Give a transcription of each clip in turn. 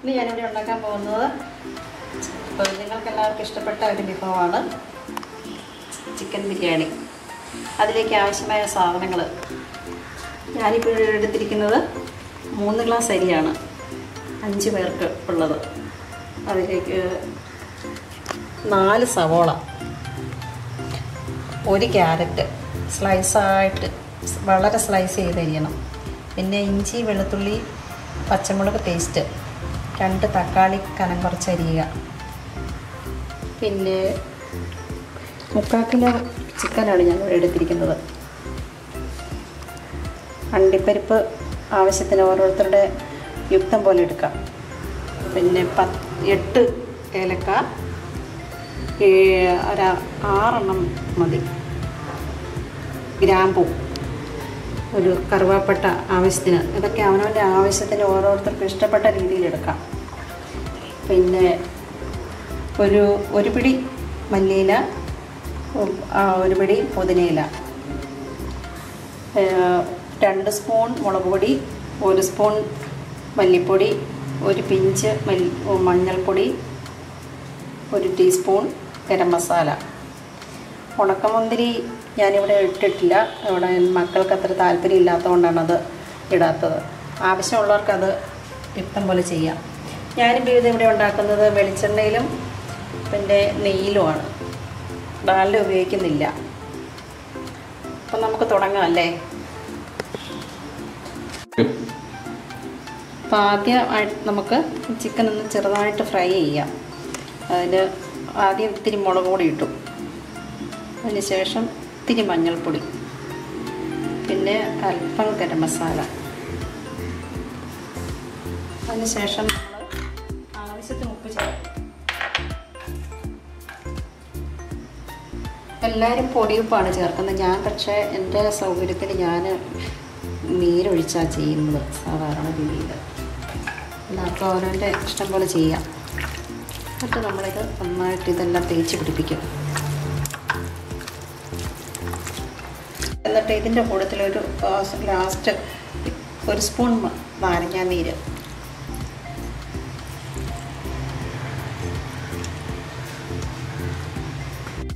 ഇനി ഞാനിവിടെ ഉണ്ടാക്കാൻ പോകുന്നത് നിങ്ങൾക്ക് എല്ലാവർക്കും ഇഷ്ടപ്പെട്ട ഒരു വിഭവമാണ് ചിക്കൻ ബിരിയാണി. അതിലേക്ക് ആവശ്യമായ സാധനങ്ങൾ ഞാനിപ്പോൾ എടുത്തിരിക്കുന്നത് 3 ഗ്ലാസ് അരിയാണ് 5 പേർക്ക് ഉള്ളത്. അതിലേക്ക് 4 സവോള, 1 ക്യാരറ്റ് സ്ലൈസായിട്ട് വളരെ സ്ലൈസ് ചെയ്ത് അരിയണം. പിന്നെ ഇഞ്ചി, വെളുത്തുള്ളി, പച്ചമുളക് പേസ്റ്റ്, 2 തക്കാളി കനം കുറച്ച് അരിയുക. പിന്നെ 3/4 കിലോ ചിക്കനാണ് ഞാനിവിടെ എടുത്തിരിക്കുന്നത്. അണ്ടിപ്പരിപ്പ് ആവശ്യത്തിന് ഓരോരുത്തരുടെ യുക്തം പോലെ എടുക്കാം. പിന്നെ 8 ഏലക്ക, 6 മതി. ഗ്രാമ്പൂ, ഒരു കറുവാപ്പട്ട ആവശ്യത്തിന്. ഇതൊക്കെ അവനവൻ്റെ ആവശ്യത്തിന് ഓരോരുത്തർക്കും ഇഷ്ടപ്പെട്ട രീതിയിലെടുക്കാം. പിന്നെ ഒരു പിടി മല്ലിയില, 1 പിടി പുതിനയില, 2 സ്പൂൺ മുളക് പൊടി, 1 സ്പൂൺ മല്ലിപ്പൊടി, 1 പിഞ്ച് മഞ്ഞൾപ്പൊടി, 1 ടീസ്പൂൺ ഗരം മസാല. ഉണക്കമുന്തിരി ഞാനിവിടെ ഇട്ടിട്ടില്ല. ഇവിടെ മക്കൾക്ക് അത്ര താല്പര്യം ഇല്ലാത്തതുകൊണ്ടാണ് അത് ഇടാത്തത്. ആവശ്യമുള്ളവർക്കത് യുക്തം പോലെ ചെയ്യാം. ഞാനിപ്പോൾ ഇതിവിടെ ഉണ്ടാക്കുന്നത് വെളിച്ചെണ്ണയിലും പിന്നെ നെയ്യിലുമാണ്. ഡാൽഡ ഉപയോഗിക്കുന്നില്ല. അപ്പം നമുക്ക് തുടങ്ങാം അല്ലേ? അപ്പോൾ ആദ്യമായിട്ട് നമുക്ക് ചിക്കൻ ഒന്ന് ചെറുതായിട്ട് ഫ്രൈ ചെയ്യാം. അതിന് ആദ്യം ഇത്തിരി മുളക് പൊടി ഇട്ടു, അതിന് ശേഷം ഇത്തിരി മഞ്ഞൾപ്പൊടി, പിന്നെ അല്പം ഗരം മസാല. അതിന് ശേഷം നമ്മൾ ആവശ്യത്തിന് ഉപ്പ് ചേർക്കും. എല്ലാവരും പൊടിയുപ്പാണ് ചേർക്കുന്നത്. ഞാൻ പക്ഷേ എൻ്റെ സൗകര്യത്തിന് ഞാൻ നീരൊഴിച്ചാണ് ചെയ്യുന്നത് സാധാരണ രീതിയിൽ. എല്ലാവർക്കും ഓരോൻ്റെ ഇഷ്ടം പോലെ ചെയ്യാം. എന്നിട്ട് നമ്മളിത് നന്നായിട്ട് ഇതെല്ലാം തേച്ച് പിടിപ്പിക്കും. എന്നിട്ട് ഇതിൻ്റെ കൂട്ടത്തിലൊരു ലാസ്റ്റ് 1 സ്പൂൺ നാരങ്ങാ നീര്,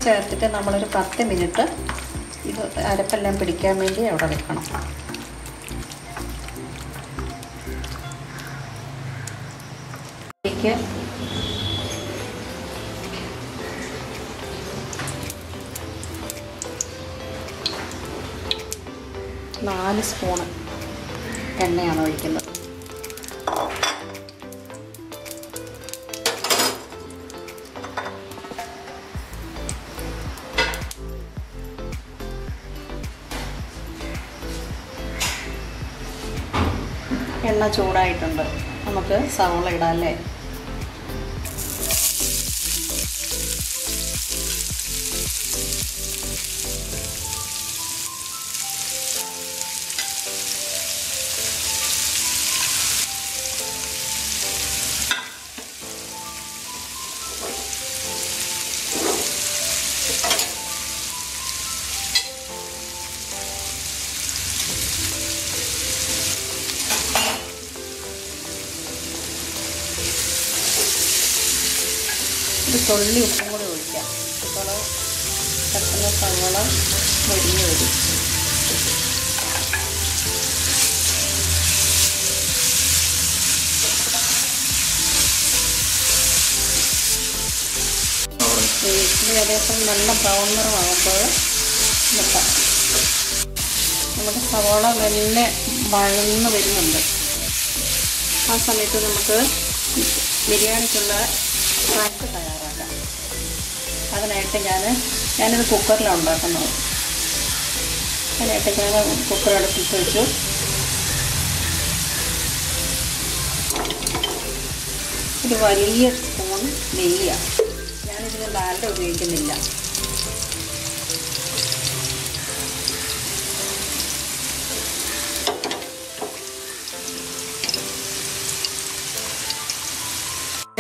ചേർത്തിട്ട് നമ്മളൊരു 10 മിനിറ്റ് ഇത് അരപ്പെല്ലാം പിടിക്കാൻ വേണ്ടി അവിടെ വെക്കണം. ഇതിലേക്ക് 4 സ്പൂണ് എണ്ണയാണ് ഒഴിക്കുന്നത്. എണ്ണ ചൂടായിട്ടുണ്ട്. നമുക്ക് സവോള ഇടാം അല്ലേ? ഒരു തുള്ളി ഉപ്പും കൂടി ഒഴിക്കാം. ഇപ്പോൾ പെട്ടെന്ന് സവോള മൊരിഞ്ഞ് വരും. ഇത് ഏകദേശം നല്ല ബ്രൗൺ നിറമാകുമ്പോൾ നമ്മുടെ സവോള മെല്ലെ വഴന്ന് വരുന്നുണ്ട്. ആ സമയത്ത് നമുക്ക് ബിരിയാണിക്കുള്ള റൈസ് തയ്യാറാക്കാം. അതിനായിട്ട് ഞാനിത് കുക്കറിലാണ് ഉണ്ടാക്കുന്നത്. അതിനായിട്ട് ഞാൻ കുക്കർ അടുപ്പിച്ച് വെച്ചു. ഒരു വലിയ സ്പൂൺ നെയ്യാണ്. ഞാനിതിന് ഡാൽഡ ഉപയോഗിക്കുന്നില്ല.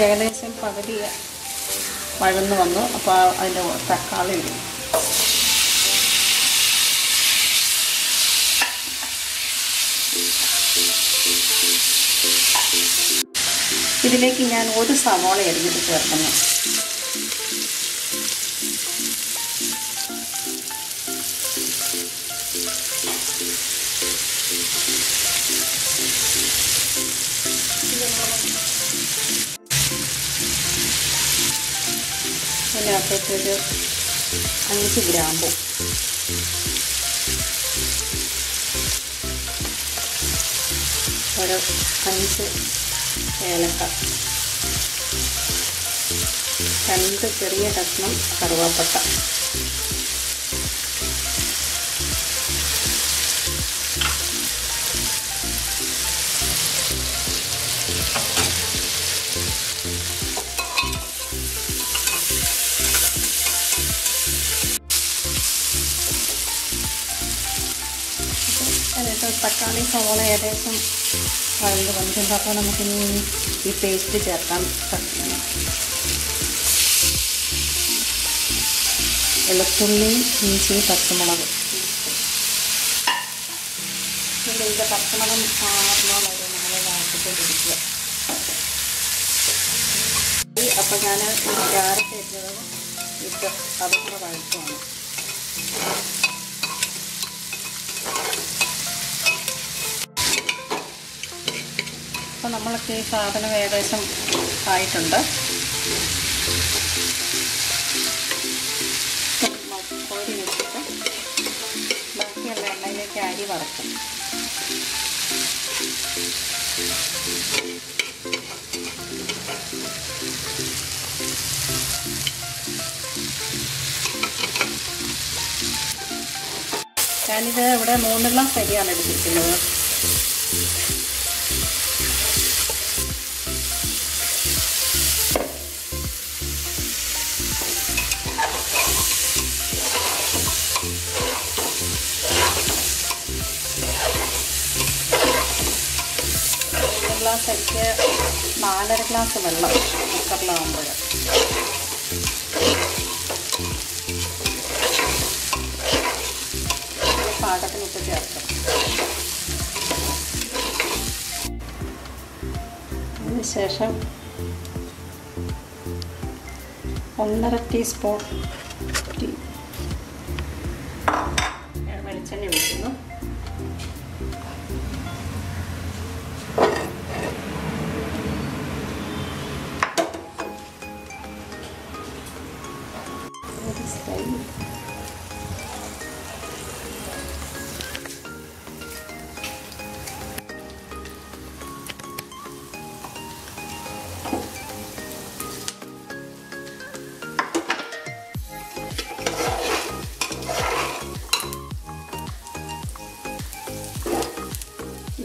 ഏകദേശം പകുതി വഴന്ന് വന്നു. അപ്പോൾ അതിൻ്റെ തക്കാളി ഇടും. ഇതിലേക്ക് ഞാൻ ഒരു സവാള അരിഞ്ഞിട്ട് ചേർക്കുന്നു. അതിനകത്തേക്കൊരു 5 ഗ്രാമ്പു, ഒരു 5 ഏലക്ക, 2 ചെറിയ കഷ്ണം കറുവാപ്പട്ട, എന്നിട്ട് തക്കാളി സവാള ഏകദേശം വഴണ്ട് വന്നിട്ടുണ്ട്. അപ്പോൾ നമുക്കിനി ഈ പേസ്റ്റ് ചേർക്കാം. വെളുത്തുള്ളി, ഇഞ്ചി, പച്ചമുളക്. ഇതിൻ്റെ പച്ചമുളക് മാറുന്നോളത് നമ്മൾ വാട്ടിക്കൊണ്ടിരിക്കുക. അപ്പോൾ ഞാൻ ക്യാരറ്റ് ഇട്ടത് ഇട്ട് അതൊക്കെ വഴറ്റുവാണ്. അപ്പോൾ നമ്മൾക്ക് ഈ സാധനം ഏകദേശം ആയിട്ടുണ്ട്. കോരി വെച്ചിട്ട് ബാക്കിയുള്ള എണ്ണയിലേക്ക് അരി വറുക്കും. ഞാനിത് ഇവിടെ 3 ഗ്ലാസ് അരിയാണ് എടുത്തിരിക്കുന്നത്. ഗ്ലാസ് അരിക്ക് 4.5 ഗ്ലാസ് വെള്ളം കുക്കറിലാകുമ്പോൾ പാകത്തിന് ഉപ്പ് ചേർക്കും. അതിനുശേഷം 1.5 ടീസ്പൂൺ വെളിച്ചെണ്ണ ഒഴിക്കുന്നു.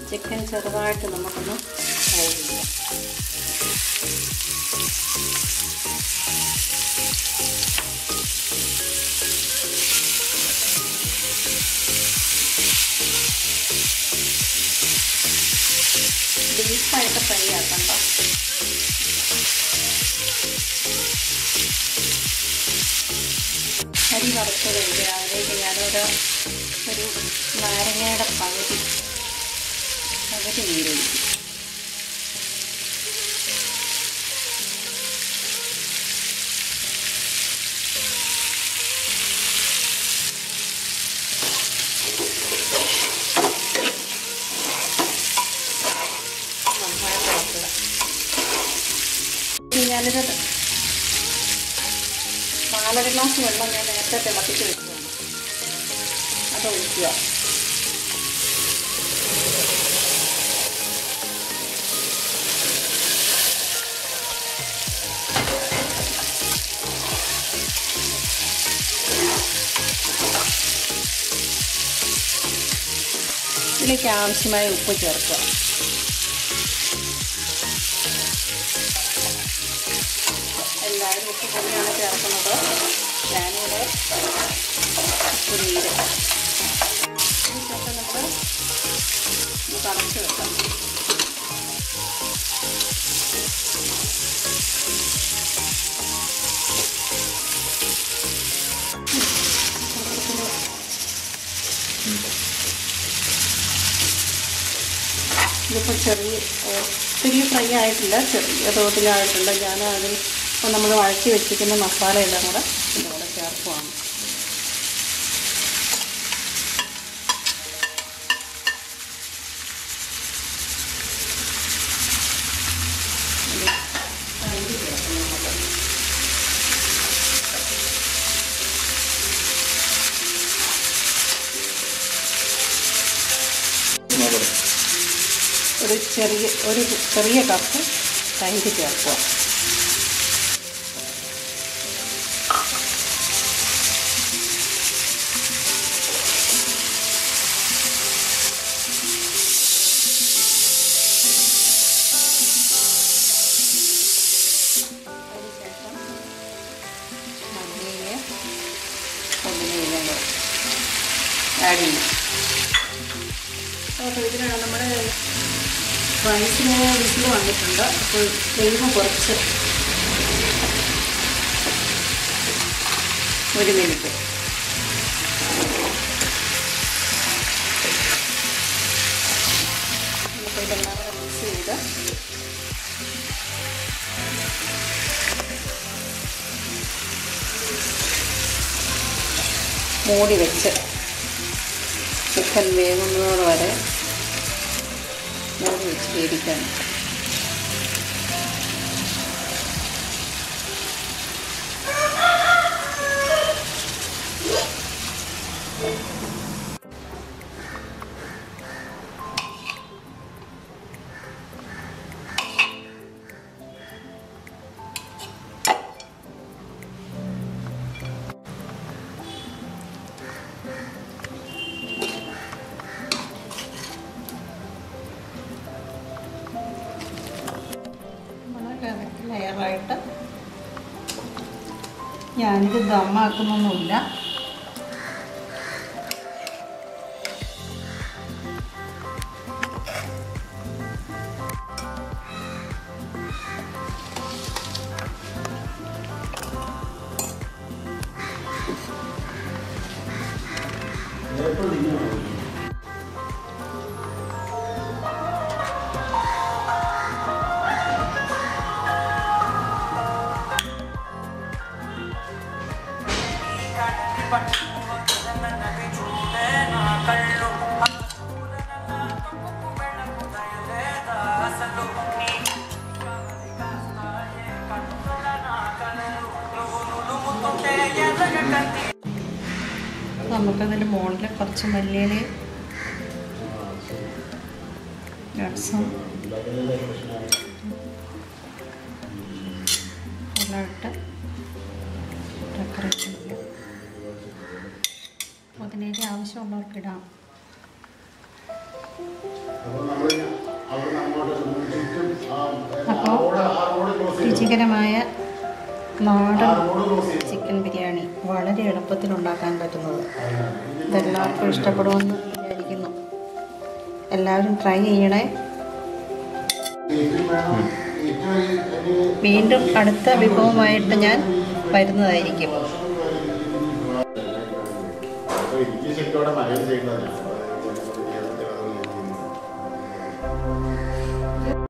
ചിക്കൻ ചെറുതായിട്ട് നമുക്കൊന്ന് ഫ്രൈ ചെയ്യാം. ഡീപ്പായിട്ട് ഫ്രൈ ആക്കണ്ട. അരി വറുത്ത് കഴിഞ്ഞ് അതിലേക്ക് ഞാനൊരു നാരങ്ങയുടെ പകുതി നീരൊഴിക്കും. ഞാനിത് 4 ഗ്ലാസ് വെള്ളം ഞാൻ നേരത്തെ തിളപ്പിച്ച് വെച്ചതാണ്. അത് ഒഴിക്കുക. ഇതിലേക്ക് ആവശ്യമായ ഉപ്പ് ചേർക്കുക. എല്ലാവരും ഉപ്പ് പൊടിയാണ് ചേർക്കുന്നത്. ഞാനിവിടെ നീര് ഇതിനൊക്കെ നമ്മൾ തളച്ച് വെക്കാം. ഇതിപ്പോൾ ചെറിയ ഒത്തിരി ഫ്രൈ ആയിട്ടില്ല, ചെറിയ തോതിലായിട്ടുണ്ട്. ഞാൻ അതിൽ ഇപ്പോൾ നമ്മൾ വഴറ്റി വെച്ചിരിക്കുന്ന മസാലയെല്ലാം കൂടെ ഇതിലൂടെ ചേർക്കുവാണ്. ഒരു ചെറിയ കപ്പ് തൈര് ചേർക്കുക. അതിനുശേഷം മല്ലിയില പുതിനയില ആഡ് ചെയ്യും. അപ്പോൾ ഇതിനാണ് നമ്മുടെ റൈസിന് വിസിൽ വന്നിട്ടുണ്ട്. അപ്പോൾ ഫ്ലെയിം കുറച്ച് 1 മിനിറ്റ്. ഇപ്പോൾ ഇതെല്ലാം മിക്സ് ചെയ്ത് മൂടി വെച്ച് ചിക്കൻ വേകുന്നത് വരെ മൂടി വെച്ച് വേവിക്കണം. ലെയറായിട്ട് ഞാനിത് ദമ്മാക്കുന്നൊന്നുമില്ല. നമുക്കതിൻ്റെ മുകളിൽ കുറച്ച് മല്ലിയിലയും നട്ട്സും എല്ലാം ഇട്ട് ഡെക്കറേറ്റ് ചെയ്യാം. അതിലേക്ക് ആവശ്യമുള്ളവർക്ക് ഇടാം. അപ്പോൾ രുചികരമായ നാടൻ ചിക്കൻ ബിരിയാണി വളരെ എളുപ്പത്തിൽ ഉണ്ടാക്കാൻ പറ്റുന്നത്. ഇതെല്ലാവർക്കും ഇഷ്ടപ്പെടുമെന്ന് വിചാരിക്കുന്നു. എല്ലാവരും ട്രൈ ചെയ്യണേ. വീണ്ടും അടുത്ത വിഭവമായിട്ട് ഞാൻ വരുന്നതായിരിക്കും.